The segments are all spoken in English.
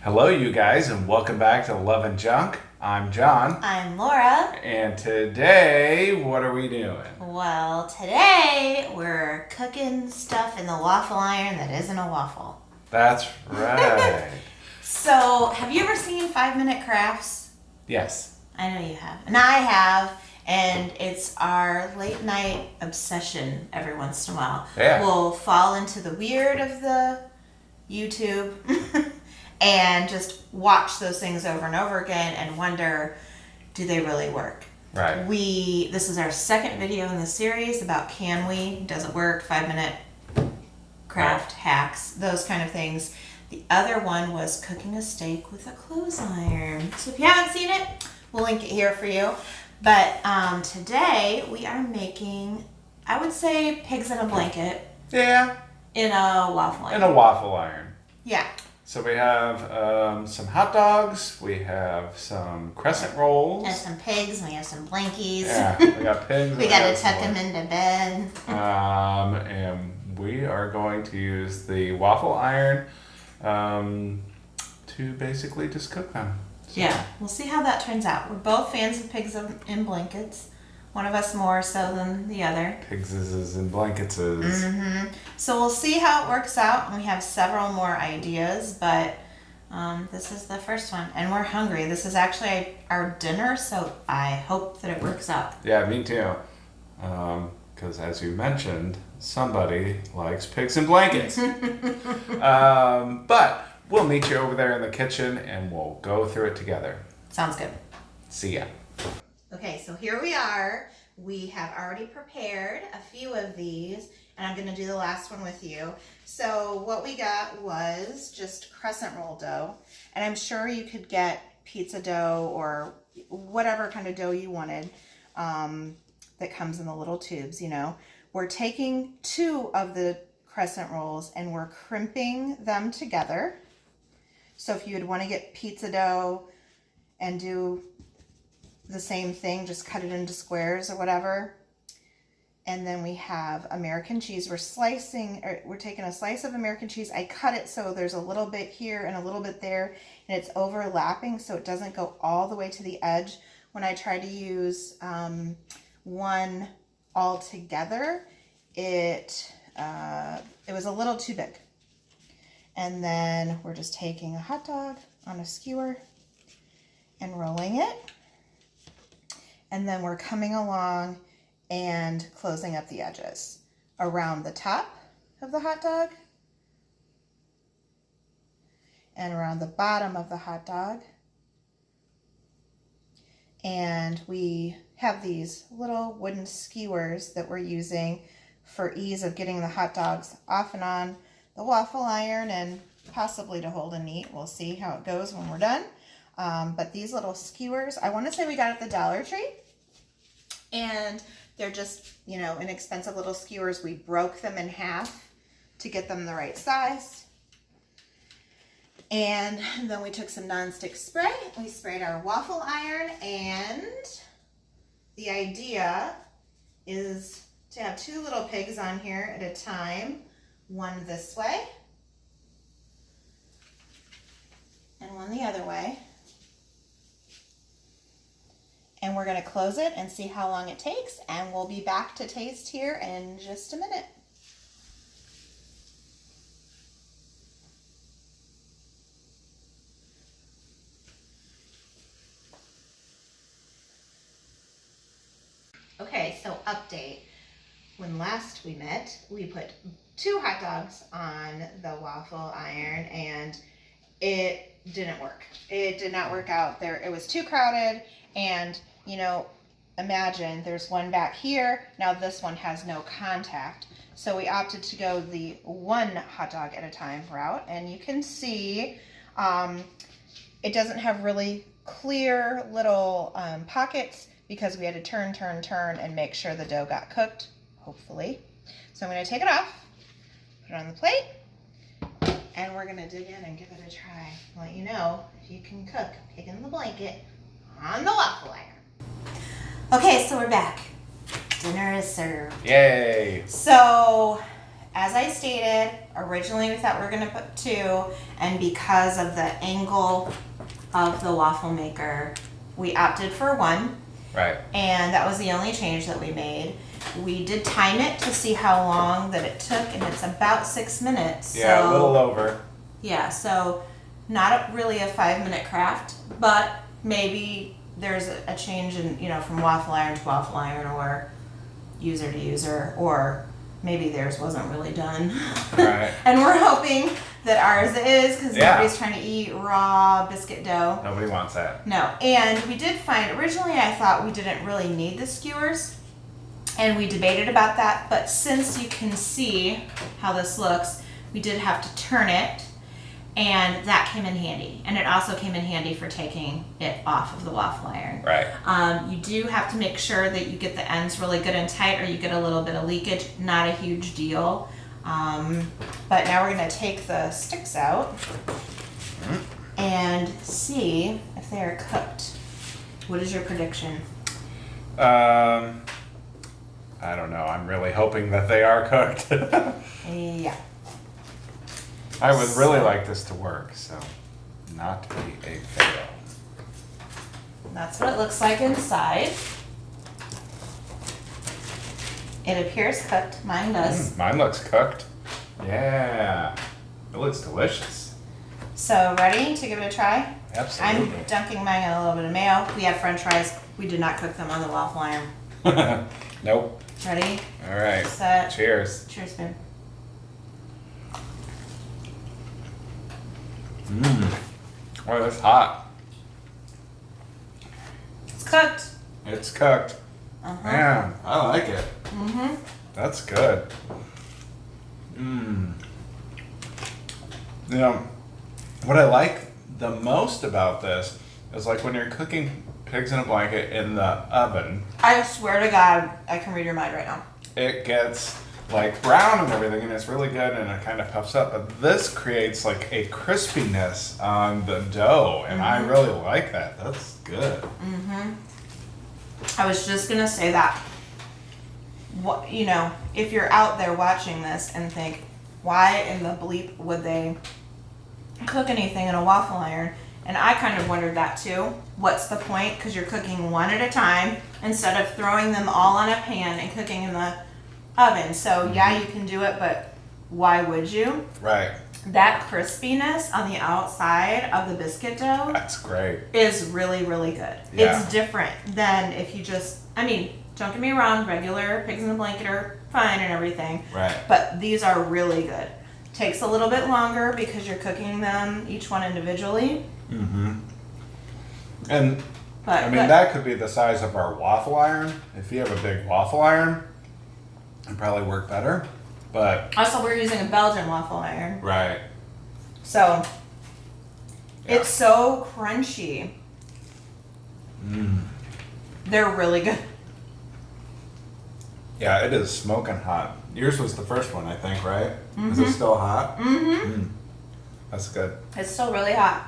Hello, you guys, and welcome back to Love and Junk. I'm John. I'm Laura. And today, what are we doing? Well, today we're cooking stuff in the waffle iron that isn't a waffle. That's right. So, have you ever seen 5-Minute Crafts? Yes. I know you have. And I have. And it's our late night obsession every once in a while. Yeah. We'll fall into the weird of the YouTube and just watch those things over and over again and wonder, do they really work? Right. This is our second video in the series about can we, does it work, 5-minute craft hacks, those kind of things. The other one was cooking a steak with a clothes iron. So if you haven't seen it, we'll link it here for you. But today we are making, I would say, pigs in a blanket. Yeah. In a waffle iron. In a waffle iron. Yeah. So we have some hot dogs, we have some crescent rolls. And some pigs, and we have some blankies. Yeah, we got pigs. We got to tuck them into bed. And we are going to use the waffle iron to basically just cook them. So. Yeah, we'll see how that turns out. We're both fans of pigs in blankets. One of us more so than the other. Pigs is in blankets. Mm-hmm. So we'll see how it works out. And we have several more ideas, but this is the first one. And we're hungry. This is actually our dinner, so I hope that it works out. Yeah, me too. Because as you mentioned, somebody likes pigs in blankets. But we'll meet you over there in the kitchen and we'll go through it together. Sounds good. See ya. Okay, so here we are. We have already prepared a few of these, and I'm going to do the last one with you. So what we got was just crescent roll dough, and I'm sure you could get pizza dough or whatever kind of dough you wanted that comes in the little tubes, you know. We're taking 2 of the crescent rolls and we're crimping them together. So if you would want to get pizza dough and do the same thing, just cut it into squares or whatever. And then we have American cheese. We're taking a slice of American cheese. I cut it so there's a little bit here and a little bit there, and it's overlapping so it doesn't go all the way to the edge. When I tried to use one all together, it was a little too big. And then we're just taking a hot dog on a skewer and rolling it. And then we're coming along and closing up the edges around the top of the hot dog and around the bottom of the hot dog. And we have these little wooden skewers that we're using for ease of getting the hot dogs off and on the waffle iron and possibly to hold and eat. We'll see how it goes when we're done. But these little skewers, I want to say we got at the Dollar Tree. And they're just, you know, inexpensive little skewers. We broke them in half to get them the right size. And then we took some nonstick spray. We sprayed our waffle iron. And the idea is to have 2 little pigs on here at a time. One this way and one the other way. And we're going to close it and see how long it takes, and we'll be back to taste here in just a minute. Okay, so update. When last we met, we put 2 hot dogs on the waffle iron, and it didn't work. It did not work out there. It was too crowded, and you know, imagine there's one back here. Now this one has no contact. So we opted to go the 1 hot dog at a time route. And you can see it doesn't have really clear little pockets because we had to turn and make sure the dough got cooked, hopefully. So I'm going to take it off, put it on the plate, and we're going to dig in and give it a try. Let you know if you can cook pig in the blanket on the waffle iron. Okay, so we're back. Dinner is served. Yay! So as I stated, originally we thought we were gonna put 2, and because of the angle of the waffle maker, we opted for 1. Right. And that was the only change that we made. We did time it to see how long that it took, and it's about 6 minutes. Yeah, so, a little over. Yeah, so not really a 5-minute craft, but maybe there's a change in, from waffle iron to waffle iron, or user to user, or maybe theirs wasn't really done. Right. And we're hoping that ours is, because Yeah. nobody's trying to eat raw biscuit dough. Nobody wants that. No, and we did find, originally I thought we didn't really need the skewers, and we debated about that, but since you can see how this looks, we did have to turn it, and that came in handy. And it also came in handy for taking it off of the waffle iron. Right. You do have to make sure that you get the ends really good and tight, or you get a little bit of leakage. Not a huge deal. But now we're going to take the sticks out and see if they are cooked. What is your prediction? I don't know. I'm really hoping that they are cooked. Yeah. I would really like this to work, so not to be a fail. That's what it looks like inside. It appears cooked. Mine does. Mine looks cooked. Yeah. It looks delicious. So ready to give it a try? Absolutely. I'm dunking mine in a little bit of mayo. We have French fries. We did not cook them on the waffle iron. Nope. Ready? All right. Set. Cheers. Cheers, spoon. Oh, that's hot. It's cooked. It's cooked. Man, I like it. Mm-hmm. That's good. You know, what I like the most about this is like when you're cooking pigs in a blanket in the oven, I swear to God, I can read your mind right now. it gets like brown and everything, and it's really good, and it kind of puffs up. But this creates like a crispiness on the dough, and I really like that. That's good. I was just gonna say that. What, if you're out there watching this and think, why in the bleep would they cook anything in a waffle iron? And I kind of wondered that too. What's the point? Because you're cooking one at a time instead of throwing them all on a pan and cooking in the oven. So yeah, you can do it, but why would you? Right. That crispiness on the outside of the biscuit dough That's great. is really, really good. Yeah. It's different than if you just, don't get me wrong, regular pigs in a blanket are fine and everything. Right. But these are really good. Takes a little bit longer because you're cooking them each one individually. And But good. that could be the size of our waffle iron. If you have a big waffle iron, it'd probably work better. But Also, we're using a Belgian waffle iron. right. So, Yeah. it's so crunchy. They're really good. Yeah, it is smoking hot. Yours was the first one, I think, right? Is it still hot? That's good. It's still really hot.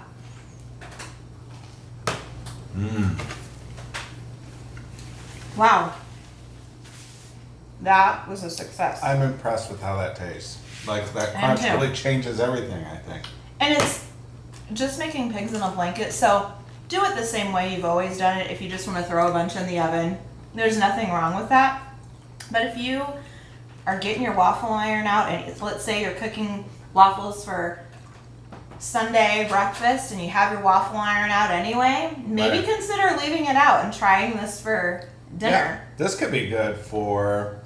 Wow. That was a success. I'm impressed with how that tastes. Like that I am crunch too. really changes everything, I think. And it's just making pigs in a blanket. So do it the same way you've always done it if you just want to throw a bunch in the oven. There's nothing wrong with that. But if you are getting your waffle iron out and let's say you're cooking waffles for Sunday breakfast and you have your waffle iron out anyway, maybe Right. consider leaving it out and trying this for dinner. Yeah, this could be good for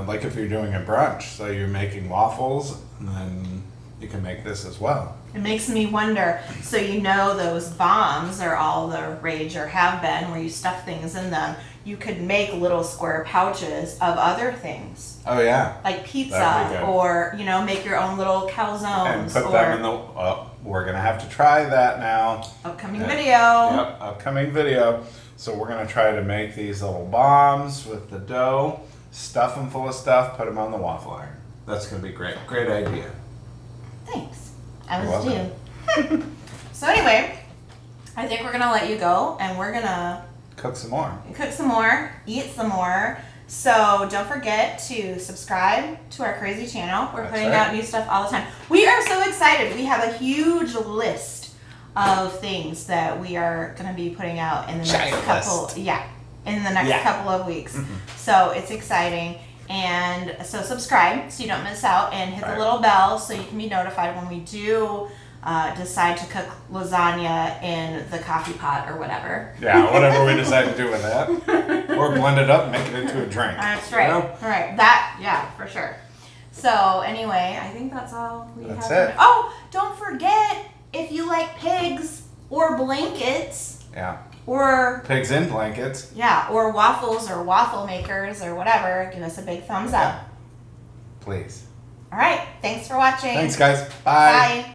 like if you're doing a brunch. So you're making waffles, and then you can make this as well. It makes me wonder, so those bombs are all the rage or have been where you stuff things in them. You could make little square pouches of other things, Oh yeah. like That'd be pizza, good. or, make your own little And calzones, put or them in the. We're gonna have to try that now. upcoming Yeah. video. Yep, upcoming video. So we're gonna try to make these little bombs with the dough, stuff them full of stuff, put them on the waffle iron. That's gonna be great. Great idea. Thanks. I You're was welcome. due. So anyway, I think we're gonna let you go, and we're gonna Cook some more. cook some more, eat some more. So don't forget to subscribe to our crazy channel. We're That's putting right. out new stuff all the time. We are so excited. We have a huge list of things that we are going to be putting out in the Giant next couple. list. Yeah, in the next Yeah. couple of weeks. So it's exciting. And so subscribe so you don't miss out, and hit the Right. little bell so you can be notified when we do decide to cook lasagna in the coffee pot or whatever. Yeah, whatever we decide to do with that. Or blend it up and make it into a drink. That's right. You know? All right. That, yeah, for sure. So anyway, I think that's all we That's have. it. Oh, don't forget, if you like pigs or blankets Yeah. or Pigs in blankets. or waffles or waffle makers or whatever, give us a big thumbs up. Please. All right. Thanks for watching. Thanks, guys. Bye. Bye.